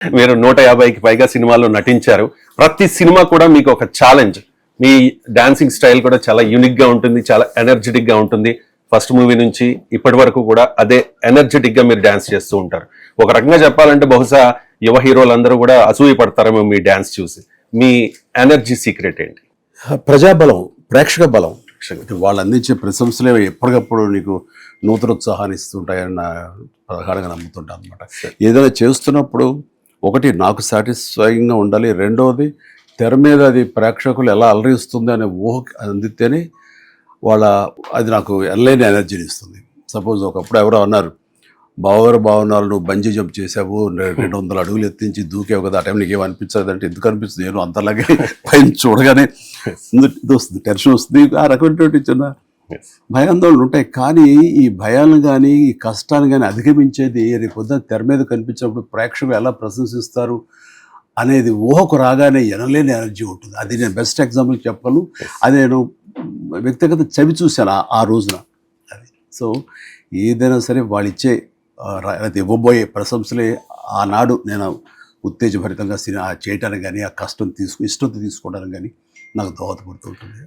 మీరు 150కి పైగా సినిమాల్లో నటించారు. ప్రతి సినిమా కూడా మీకు ఒక ఛాలెంజ్. మీ డాన్సింగ్ స్టైల్ కూడా చాలా యూనిక్ గా ఉంటుంది, చాలా ఎనర్జెటిక్ గా ఉంటుంది. ఫస్ట్ మూవీ నుంచి ఇప్పటి వరకు కూడా అదే ఎనర్జెటిక్ గా మీరు డాన్స్ చేస్తూ ఉంటారు. ఒక రకంగా చెప్పాలంటే బహుశా యువ హీరోలందరూ కూడా అసూయ పడతారేమో మీ డాన్స్ చూసి. మీ ఎనర్జీ సీక్రెట్ ఏంటి? ప్రజాబలం, ప్రేక్షక బలం. వాళ్ళు అందించే ప్రశంసలే ఎప్పటికప్పుడు నీకు నూతనోత్సాహాన్ని ఇస్తుంటాయని నా ప్రగాఢంగా నమ్ముతుంటాను అనమాట. ఏదైనా చేస్తున్నప్పుడు ఒకటి నాకు సాటిస్ఫైయింగ్గా ఉండాలి, రెండవది తెర మీద అది ప్రేక్షకులు ఎలా అలరిస్తుంది అనే ఊహ అందితేనే అది నాకు ఎనలేని ఎనర్జీని ఇస్తుంది. సపోజ్ ఒకప్పుడు ఎవరో అన్నారు, బావగారు బాగున్నారు, నువ్వు బంజీ జంప్ చేసావు, 200 అడుగులు ఎత్తించి దూకేవు కదా, ఆ టైం నీకు ఏమనిపించదు అంటే, ఎందుకు అనిపిస్తుంది, నేను అంతలాగే పైన చూడగానే ఇది వస్తుంది, టెన్షన్ వస్తుంది, ఆ రకమైనటువంటి చిన్న భయాందోళనలు ఉంటాయి. కానీ ఈ భయాలను కానీ ఈ కష్టాన్ని కానీ అధిగమించేది రేపు పొద్దున తెర మీద కనిపించినప్పుడు ప్రేక్షకులు ఎలా ప్రశంసిస్తారు అనేది ఊహకు రాగానే ఎనలేని ఎనర్జీ ఉంటుంది. అది నేను బెస్ట్ ఎగ్జాంపుల్ చెప్పగలను. అది నేను వ్యక్తిగత చవి చూశాను ఆ రోజున. అది సో ఏదైనా సరే వాళ్ళు ఇచ్చే ఇవ్వబోయే ప్రశంసలే ఆనాడు నేను ఉత్తేజభరితంగా చేయటానికి కానీ, ఆ కష్టం ఇష్టంతో తీసుకోవడానికి కానీ నాకు దోహదపడుతుంటుంది.